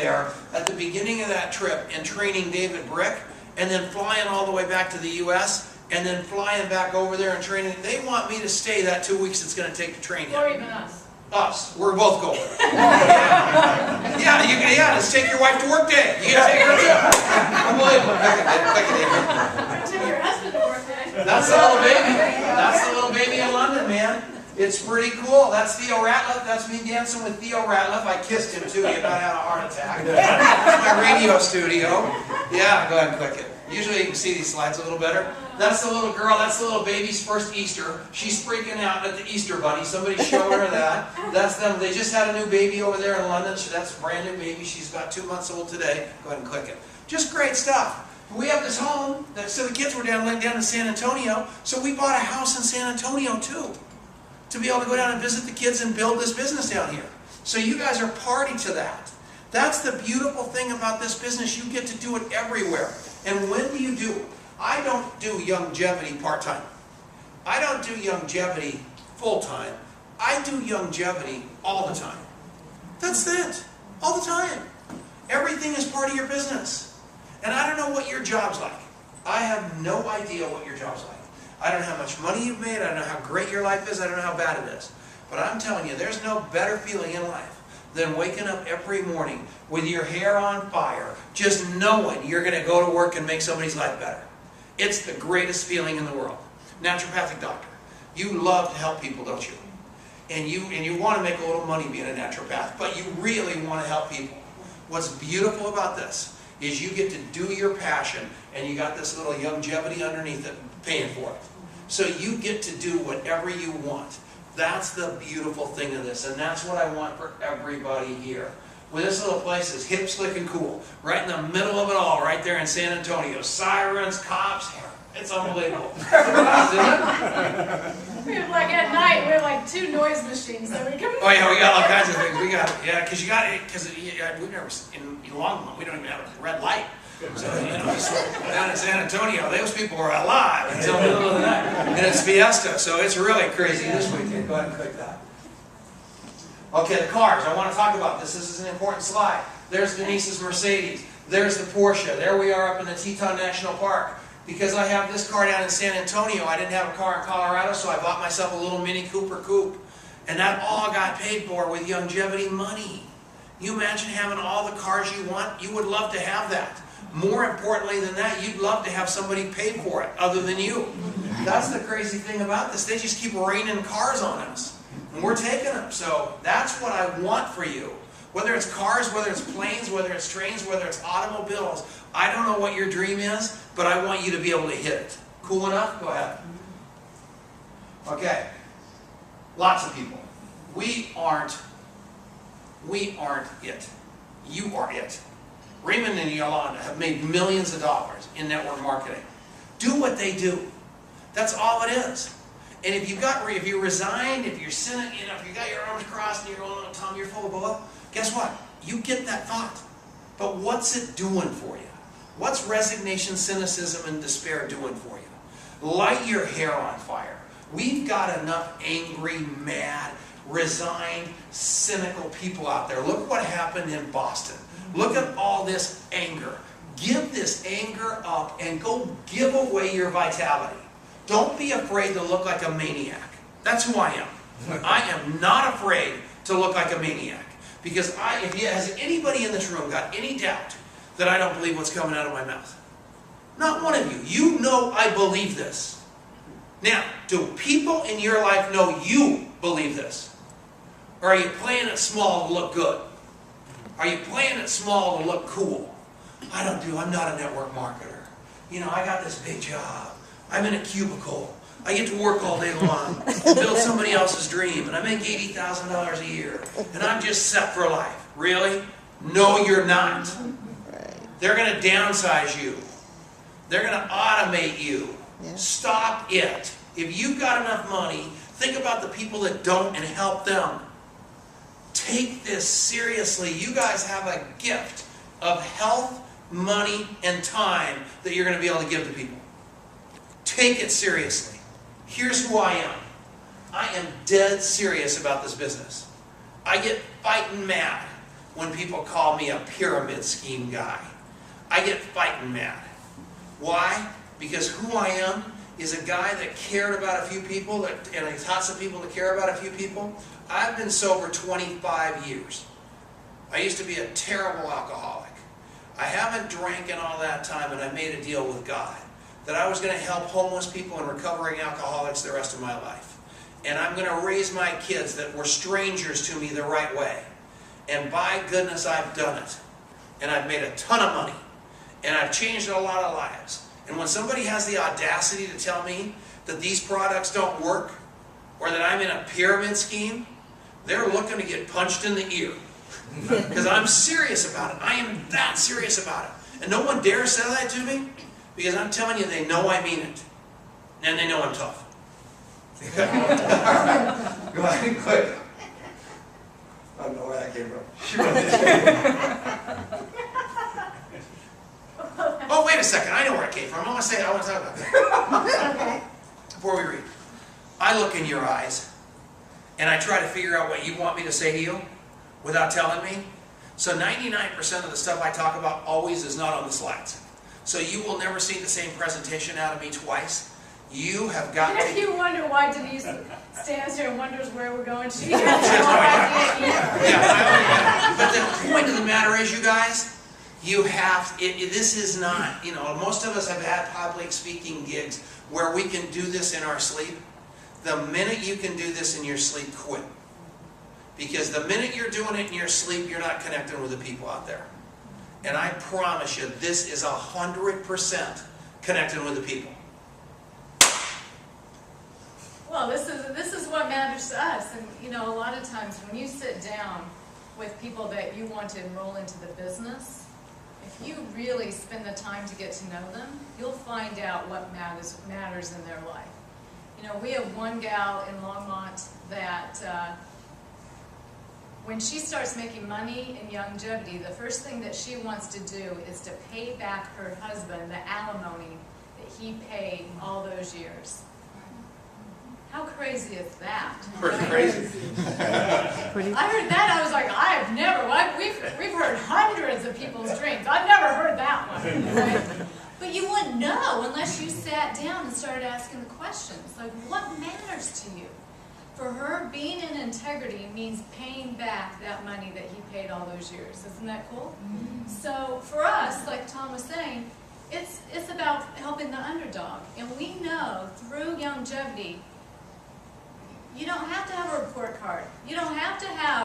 there at the beginning of that trip and training David Brick, and then flying all the way back to the U.S., and then flying back over there and training. They want me to stay that 2 weeks it's going to take to train him. Or even us. Us. We're both going. Yeah, let's take your wife to work day. You can take her too. Unbelievable. Take your husband to work day. That's the little baby. That's the little baby in London, man. It's pretty cool. That's Theo Ratliff. That's me dancing with Theo Ratliff. I kissed him too. You about had a heart attack. That's my radio studio. Yeah, go ahead and click it. Usually you can see these slides a little better. That's the little girl. That's the little baby's first Easter. She's freaking out at the Easter Bunny. Somebody showed her that. That's them. They just had a new baby over there in London. That's a brand new baby. She's about 2 months old today. Go ahead and click it. Just great stuff. We have this home. So the kids were down in San Antonio. So we bought a house in San Antonio too, to be able to go down and visit the kids and build this business down here. So you guys are party to that. That's the beautiful thing about this business. You get to do it everywhere. And when do you do it? I don't do longevity part-time. I don't do longevity full-time. I do longevity all the time. That's it. All the time. Everything is part of your business. And I don't know what your job's like. I have no idea what your job's like. I don't know how much money you've made. I don't know how great your life is. I don't know how bad it is. But I'm telling you, there's no better feeling in life than waking up every morning with your hair on fire, just knowing you're going to go to work and make somebody's life better. It's the greatest feeling in the world. Naturopathic doctor. You love to help people, don't you? And you want to make a little money being a naturopath, but you really want to help people. What's beautiful about this is you get to do your passion, and you got this little longevity underneath it paying for it. So you get to do whatever you want. That's the beautiful thing of this, and that's what I want for everybody here. Well, this little place is hip, slick, and cool. Right in the middle of it all, right there in San Antonio. Sirens, cops, it's unbelievable. We have like at night, we have like 2 noise machines that we can... Oh yeah, we got all kinds of things. We got, yeah, because you got it, because we've never, in Longmont, we don't even have a red light. So, so down in San Antonio, those people are alive until the middle of the night. And it's Fiesta, so it's really crazy this weekend. Go ahead and click that. Okay, the cars. I want to talk about this. This is an important slide. There's Denise's Mercedes. There's the Porsche. There we are up in the Teton National Park. Because I have this car down in San Antonio, I didn't have a car in Colorado, so I bought myself a little Mini Cooper coupe. And that all got paid for with longevity money. You imagine having all the cars you want? You would love to have that. More importantly than that, you'd love to have somebody pay for it other than you. That's the crazy thing about this. They just keep raining cars on us. And we're taking them. So that's what I want for you. Whether it's cars, whether it's planes, whether it's trains, whether it's automobiles. I don't know what your dream is, but I want you to be able to hit it. Cool enough? Go ahead. Okay. Lots of people. We aren't it. You are it. Raymond and Yolanda have made millions of dollars in network marketing. Do what they do. That's all it is. And if you resigned, if you're sitting, if you got your arms crossed and you're going, oh, Tom, you're full of bull, guess what? You get that thought. But what's it doing for you? What's resignation, cynicism, and despair doing for you? Light your hair on fire. We've got enough angry, mad, resigned, cynical people out there. Look what happened in Boston. Look at all this anger. Give this anger up and go give away your vitality. Don't be afraid to look like a maniac. That's who I am. I am not afraid to look like a maniac. Because has anybody in this room got any doubt that I don't believe what's coming out of my mouth? Not one of you. You know I believe this. Now, do people in your life know you believe this? Or are you playing it small to look good? Are you playing it small to look cool? I'm not a network marketer. I got this big job. I'm in a cubicle. I get to work all day long and build somebody else's dream, and I make $80,000 a year, and I'm just set for life. Really? No, you're not. They're going to downsize you. They're going to automate you. Yeah. Stop it. If you've got enough money, think about the people that don't and help them. Take this seriously. You guys have a gift of health, money, and time that you're going to be able to give to people. Take it seriously. Here's who I am. I am dead serious about this business. I get fighting mad when people call me a pyramid scheme guy. I get fighting mad. Why? Because who I am is a guy that cared about a few people, and I taught some people to care about a few people. I've been sober 25 years. I used to be a terrible alcoholic. I haven't drank in all that time, and I made a deal with God that I was going to help homeless people and recovering alcoholics the rest of my life. And I'm going to raise my kids that were strangers to me the right way. And by goodness, I've done it. And I've made a ton of money. And I've changed a lot of lives. And when somebody has the audacity to tell me that these products don't work, or that I'm in a pyramid scheme, they're looking to get punched in the ear. Because I'm serious about it. I am that serious about it. And no one dares say that to me, because I'm telling you, they know I mean it. And they know I'm tough. Go ahead, quick. I don't know where that came from. Oh, wait a second. I know where it came from. I want to talk about that. Before we read. I look in your eyes, and I try to figure out what you want me to say to you without telling me. So 99% of the stuff I talk about always is not on the slides. So you will never see the same presentation out of me twice. You have got And to... if you wonder why Denise stands here and wonders where we're going, she has She has no no idea either. Yeah, but the point of the matter is, you guys, you have, this is not, most of us have had public speaking gigs where we can do this in our sleep. The minute you can do this in your sleep, quit. Because the minute you're doing it in your sleep, you're not connecting with the people out there. And I promise you, this is 100% connecting with the people. Well, this is what matters to us. And a lot of times when you sit down with people that you want to enroll into the business, if you really spend the time to get to know them, you'll find out what matters in their life. We have one gal in Longmont that when she starts making money in longevity, the first thing that she wants to do is to pay back her husband the alimony that he paid all those years. How crazy is that? Pretty crazy. I heard that, I was like, we've heard hundreds of people's dreams. I've never heard that one. Right? But you wouldn't know unless you sat down and started asking the questions. Like, what matters to you? For her, being in integrity means paying back that money that he paid all those years. Isn't that cool? Mm-hmm. So for us, like Tom was saying, it's about helping the underdog. And we know through longevity, you don't have to have a report card. You don't have to have